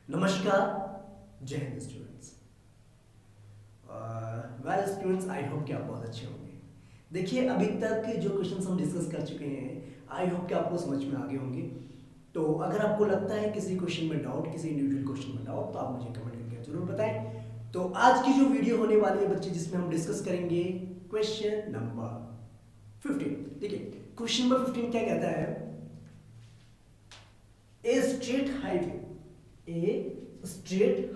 नमस्कार, जय Hind students. Well students, I hope कि आप बहुत अच्छे होंगे। देखिए, अभी तक जो क्वेश्चंस हम डिस्कस कर चुके हैं, आई होप कि आपको समझ में आ गए होंगे। तो अगर आपको लगता है किसी क्वेश्चन में डाउट, किसी इंडिविजुअल क्वेश्चन में डाउट, तो आप मुझे कमेंट करके जरूर बताएं। तो आज की जो वीडियो होने वाली है बच्चे, जिसमें हम डिस्कस करेंगे क्वेश्चन नंबर 15। देखिए, क्वेश्चन नंबर 15 क्या कहता है? A straight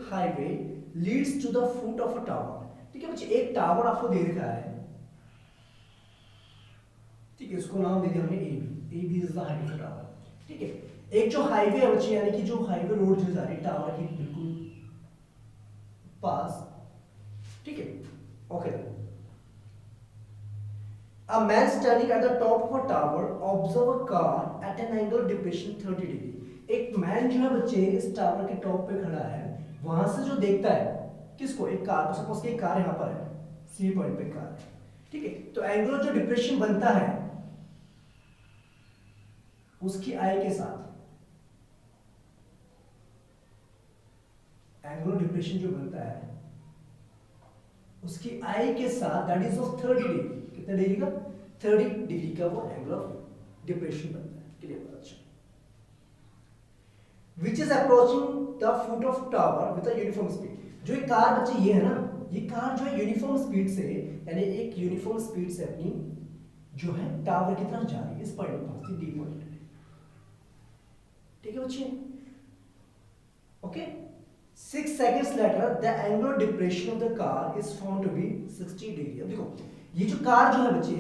highway leads to the foot of a tower। ठीक है बच्चे, एक टावर आपको दे रखा है। ठीक है, इसको नाम दे दिया हमने A B is the height of the tower. ठीक है, एक जो हाईवे है बच्चे, यानी कि जो हाईवे रोड जो जा रही है टावर के बिल्कुल पास। ठीक है, okay. A man standing at the top of a tower observe a car at an angle depression 30 degree। एक मैन जो है बच्चे इस टावर के टॉप पे खड़ा है, वहां से जो देखता है किसको? एक कार को। सपोज कि एक कार यहां पर है, सी पॉइंट पे कार है। ठीक है, तो एंगुलर जो डिप्रेशन बनता है उसकी आई के साथ, एंगुलर डिप्रेशन जो बनता है उसकी आई के साथ, दैट इज ऑफ 30 डिग्री। कितने डिग्री का? 30 डिग्री का वो एंगुलर डिप्रेशन बनता है। क्लियर? अच्छा। Which is approaching the foot of tower with a uniform speed। जो एक कार बच्चे ये है ना, ये कार जो है यूनिफॉर्म स्पीड से, यानी एक यूनिफॉर्म स्पीड से अपनी जो है टावर की तरफ जा रही है, इस पॉइंट पे पहुंचती, डी पॉइंट पे। ठीक है बच्चे, okay. 6 seconds later the angular depression of the car is found to be 60 degree. अब देखो, ये जो कार जो है बच्चे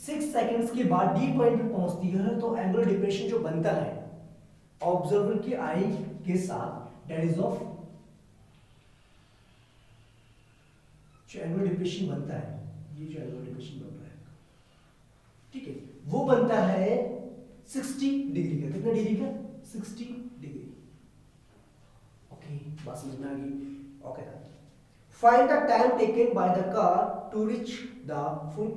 6 सेकंड्स के बाद डी पॉइंट पे पहुंचती है, तो एंगुलर डिप्रेशन जो बनता है ऑब्जर्वर की आई के साथ, दैट इज ऑफ, जो एंगुलर डिप्रेशन बनता है, ये जो एंगुलर डिप्रेशन बन रहा है, ठीक है, वो बनता है 60 डिग्री का। कितना डिग्री का? 60 डिग्री। ओके, बात समझ में आ गई? Okay, find the time taken by the car to reach the foot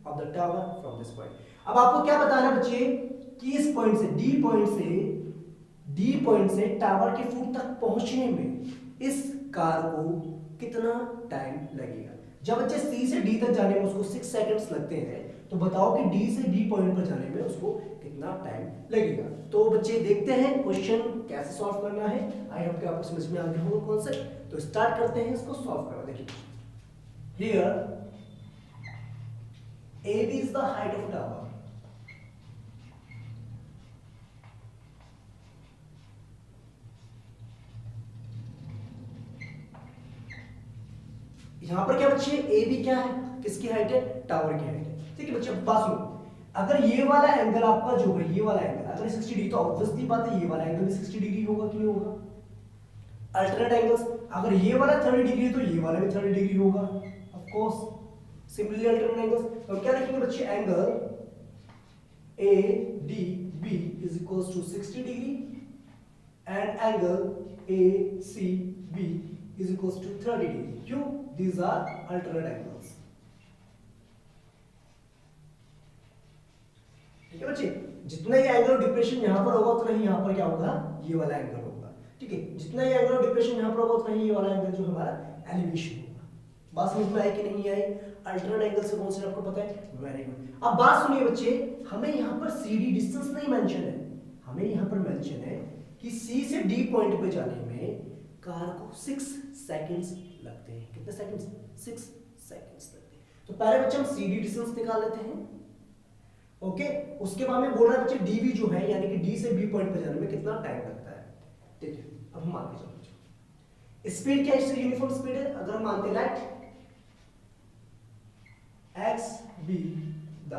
of the tower from this point. अब आपको क्या बताना है बच्चे कि इस पॉइंट से, डी पॉइंट से टावर के फुट तक पहुंचने में इस कार को कितना टाइम लगेगा। जब बच्चे सी से डी तक जाने में उसको 6 सेकंड्स लगते हैं, तो बताओ कि डी से डी पॉइंट पर जाने में उसको कितना टाइम लगेगा। तो बच्चे देखते हैं क्वेश्चन कैसे सॉल्व करना है। आई होप कि आपको समझ में आ गया होगा कॉन्सेप्ट। तो स्टार्ट करते हैं इसको सॉल्व करना। देखिए, here A B is the height of tower. यहां पर क्या बच्चे, ए बी क्या है? किसकी हाइट है? टावर की हाइट है। ठीक है बच्चे, बात सुनो, अगर ये वाला एंगल आपका जो है, ये वाला एंगल अगर 60 डिग्री, तो ऑब्वियसली बात है ये वाला एंगल भी 60 डिग्री होगा कि नहीं होगा? अल्टरनेट एंगल्स, अगर ये वाला 30 डिग्री है तो ये वाला भी 30 डिग्री होगा, of course. Similarly alternate angles, तो क्या लिखेंगे बच्चे? Angle A D B is equals to 60 degree and angle A C B is equals to 30 degree। क्यों? These are alternate angles। ठीक है बच्चे, जितना ये एंगल डिप्रेशन यहां पर होगा उतना ही यहां पर क्या होगा? ये वाला एंगल होगा। ठीक है, जितना ये एंगल डिप्रेशन यहां पर होगा उतना ही ये वाला एंगल जो हमारा एलिवेशन होगा। बात समझ में आई कि नहीं आई? अल्टरनेट एंगल से कौन से आपको पता है? Very good. अब बात सुनिए बच्चे, हमें यहां पर सी डी डिस्टेंस नहीं मेंशन है, हमें यहां पर मेंशन है कि सी से डी पॉइंट पे जाने में कार को 6 सेकंड्स लगते हैं। कितने सेकंड्स? 6 सेकंड्स लगते हैं। तो पहले बच्चे हम सी डी डिस्टेंस निकाल लेते हैं। ओके, उसके बाद में बोल रहा है बच्चे डी वी जो है, यानी कि डी से बी पॉइंट पे जाने में कितना टाइम लगता है। ठीक है, अब हम आगे चलते हैं। स्पीड क्या है? यूनिफॉर्म स्पीड है। अगर हम मानते हैं let X be the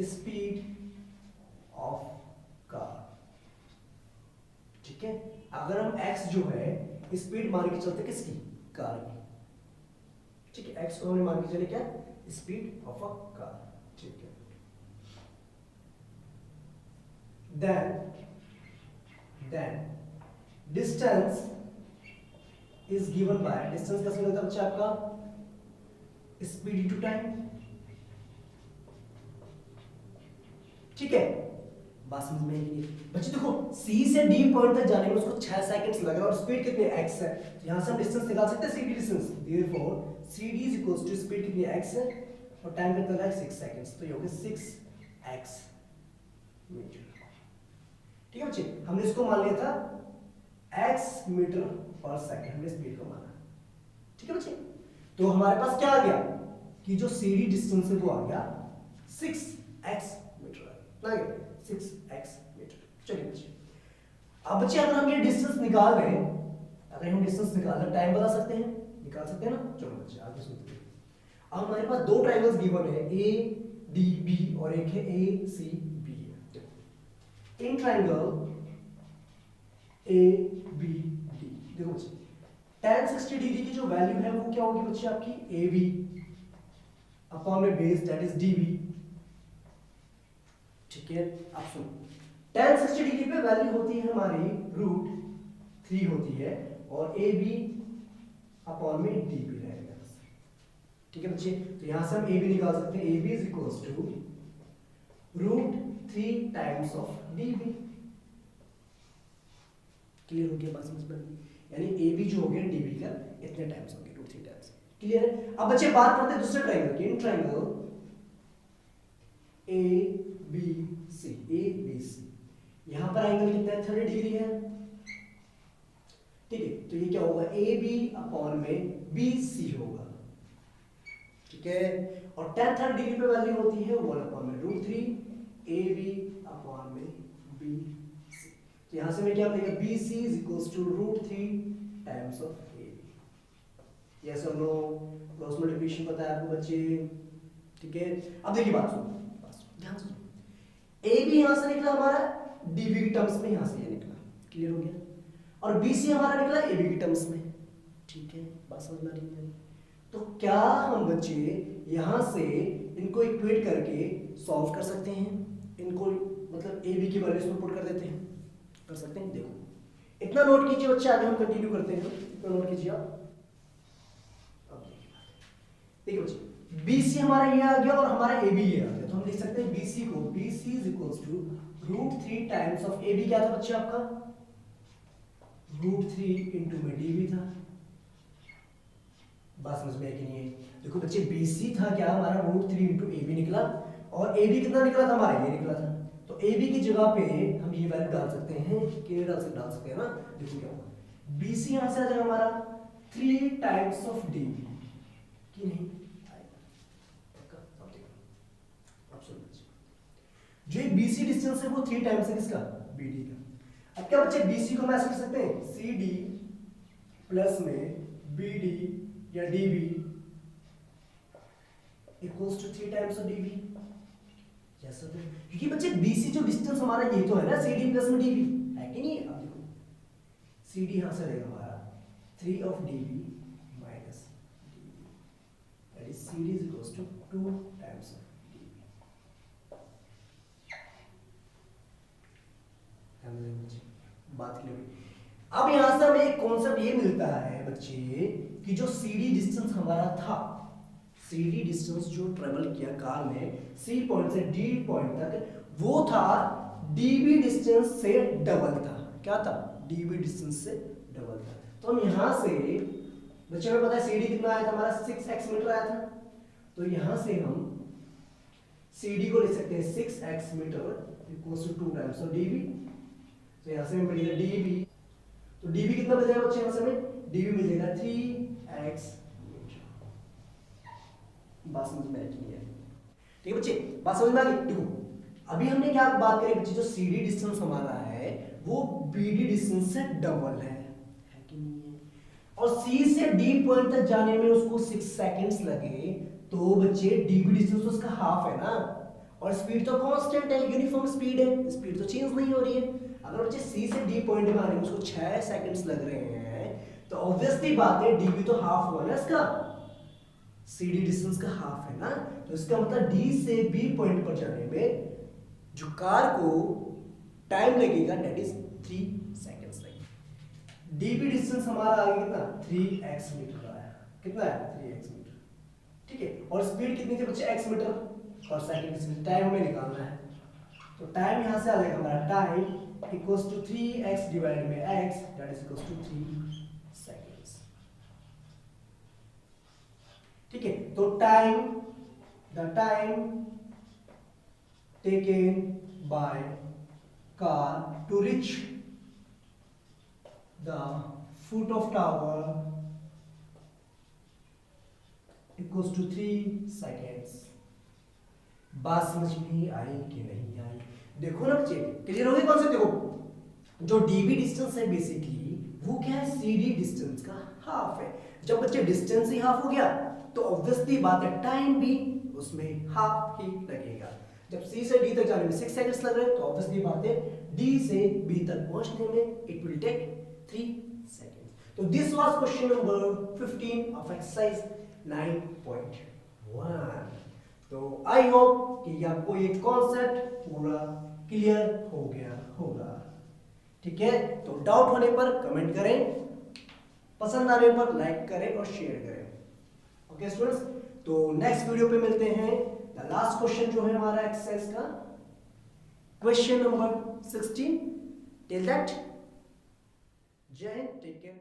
speed of car. ठीक है, अगर हम x जो है स्पीड मान के चलते किसकी? कार की। ठीक है, x को हमने मान के चले क्या? Speed of a car. ठीक है, then distance is given by, distance कैसे मिलता है बच्चा आपका? Speed into time. ठीक है, बात समझ में आएगी बच्चे? देखो C से D पॉइंट तक जाने में उसको 6 सेकंड्स लग रहा है और स्पीड कितनी है x है, यहां से हम डिस्टेंस निकाल सकते हैं CD distance. Therefore CD is equals to speed कितनी है x है और टाइम कितना लगा है 6 सेकंड्स, तो ये हो गया 6x मीटर। ठीक है बच्चे, हमने इसको मान लिया था x मीटर पर सेकंड, हमने स्पीड को माना। ठीक है बच्चे, तो हमारे पास क्या आ गया कि जो CD डिस्टेंस है वो आ गया 6x मीटर आ गया 6x मीटर। चलिए बच्चे, अब बच्चे अगर हम ये डिस्टेंस निकाल रहे हैं, अगर हम डिस्टेंस निकाल रहे टाइम बता सकते हैं, निकाल सकते हैं ना? चलो बच्चे आगे सुनते हैं। अब हमारे पास दो ट्रायंगल्स गिवन है, ए डी बी और एक है ए सी बी है। In triangle A B D देखो बच्चे, tan 60 डिग्री की जो वैल्यू है वो क्या होगी बच्चे आपकी ए बी अपॉन में base that is D B. ठीक है, आप सुनो, tan 60 डिग्री पे वैल्यू होती है हमारी √3 होती है और ए बी अपॉन में डी बी रहेगा। ठीक है बच्चे, तो यहां से हम ए बी निकाल सकते हैं, A B is equals to √3 times of D B. Clear हो गया बात समझ में? यानी ए बी जो हो गया डी बी का इतने टाइम्स हो गए, √3 टाइम्स। क्लियर है? अब बच्चे बात करते हैं दूसरे ट्रायंगल की। In triangle A B C, A B C, यहां पर एंगल कितना है 30 डिग्री है। ठीक है, तो ये क्या होगा ए बी अपॉन में बी सी होगा। ठीक है, और tan 30 डिग्री पे वैल्यू होती है 1 अपॉन में √3 ए बी अपॉन में बी सी। तो यहां से मैं क्या मिलेगा B C is equals to √3 times of A B. Yes और नो? क्रॉस मल्टीप्लिकेशन पता है आपको बच्चे? ठीक है, अब देखिए बात सुनो, ध्यान से। ए बी यहां से निकला हमारा डीबी की टर्म्स में, यहां से ये निकला। क्लियर हो गया? और बी सी हमारा निकला ए बी की टर्म्स में। ठीक है, बात समझ में आ रही है? तो क्या हम बच्चे यहां से इनको इक्वेट करके सॉल्व कर सकते हैं? इनको मतलब ए बी की वैल्यूज में पुट कर देते हैं, कर सकते हैं। देखो इतना नोट कीजिए बच्चे, आगे हम कंटिन्यू करते हैं। इतना नोट कीजिए आप। देखिए बच्चे, BC हमारा ये आ गया और हमारा AB ये आ गया, तो हम लिख सकते हैं BC को BC is equals to √3 times of AB। क्या था बच्चे आपका √3 इंटू में DB था। बात समझ में आई कि नहीं है? देखो बच्चे BC था क्या हमारा √3 इंटू AB निकला और AB कितना निकला था हमारा ये निकला था, तो AB की जगह पे हम ये वैल्यू डाल सकते हैं कि डाल सकते हैं ना। देखो क्या होगा BC यहां से आ जाएगा हमारा 3 टाइम्स ऑफ DB कि नहीं? जो BC डिस्टेंस है वो 3 टाइम्स है किसका BD का। अब क्या बच्चे BC को हम ऐसे लिख सकते हैं CD प्लस में BD या DB equals to 3 times of DB। Yes sir, क्योंकि बच्चे BC जो डिस्टेंस हमारा ये तो है ना CD प्लस में DB है कि नहीं? अब देखो CD यहां से रहेगा हमारा 3 ऑफ DB minus DB, that is CD is equals to 2 times of बात क्लियर हुई? अब यहां से हमें एक कॉन्सेप्ट ये मिलता है बच्चे कि जो CD डिस्टेंस हमारा था, CD डिस्टेंस जो ट्रेवल किया कार में C पॉइंट से D पॉइंट तक, वो था DB डिस्टेंस से डबल था। क्या था? DB डिस्टेंस से डबल था। तो हम यहां से बच्चे हमें पता है CD कितना आया था हमारा 6x मीटर आया था, तो यहां से हम CD को लिख सकते हैं 6x metre equals to 2 times of DB। तो यहां से हमें मिलेगा DB, तो DB कितना मिल जाएगा बच्चे? यहां से हमें DB मिल जाएगा 3x मीटर। बात समझ में आई कि नहीं? ठीक है बच्चे, बात समझ में आ गई? देखो अभी हमने क्या बात करी बच्चे, जो CD डिस्टेंस हमारा है वो BD डिस्टेंस से डबल है कि नहीं है? और C से D पॉइंट तक जाने में उसको 6 सेकंड्स लगे, तो बच्चे DB डिस्टेंस तो उसका हाफ है ना, और स्पीड तो कांस्टेंट है, यूनिफॉर्म स्पीड है, स्पीड तो चेंज नहीं हो रही है। अगर बच्चे C से D पॉइंट में आने में उसको 6 सेकंड्स लग रहे हैं, तो ऑब्वियसली बात है DB तो हाफ हुआ ना इसका, CD डिस्टेंस का हाफ है ना, तो इसका मतलब D से B पॉइंट पर जाने में जो कार को टाइम लगेगा दैट इज 3 सेकंड्स लगेगा। DB डिस्टेंस हमारा आ गया कितना 3x मीटर आया, कितना है 3x मीटर। ठीक है, और स्पीड कितनी थी बच्चे x मीटर पर सेकंड की, टाइम हमें निकालना है, तो टाइम यहां से आ जाएगा हमारा time equals to 3x divide में x that is equals to 3 seconds. ठीक है, तो the time taken by car to reach the foot of tower equals to 3 seconds. बात समझ में आई कि नहीं आई? देखो ना बच्चे, क्लियर हो गई कॉन्सेप्ट? देखो जो डीबी डिस्टेंस है बेसिकली वो क्या है, सीडी डिस्टेंस का हाफ है। जब बच्चे डिस्टेंस ही हाफ हो गया तो ऑब्वियसली बात है टाइम भी उसमें हाफ ही लगेगा। जब सी से डी तक जाने में 6 सेकंड्स लग रहे हैं तो ऑब्वियसली बात है डी से बी तक पहुंचने में इट विल टेक 3 सेकंड्स। तो this was question number 15 of exercise 9.1। तो आई होप कि आपको ये कॉन्सेप्ट पूरा क्लियर हो गया होगा। ठीक है, तो डाउट होने पर कमेंट करें, पसंद आने पर लाइक करें और शेयर करें। ओके स्टूडेंट्स, तो नेक्स्ट वीडियो पे मिलते हैं। द लास्ट क्वेश्चन जो है हमारा एक्सरसाइज का क्वेश्चन नंबर 16। टिल दैट, जय हिंद, टेक केयर।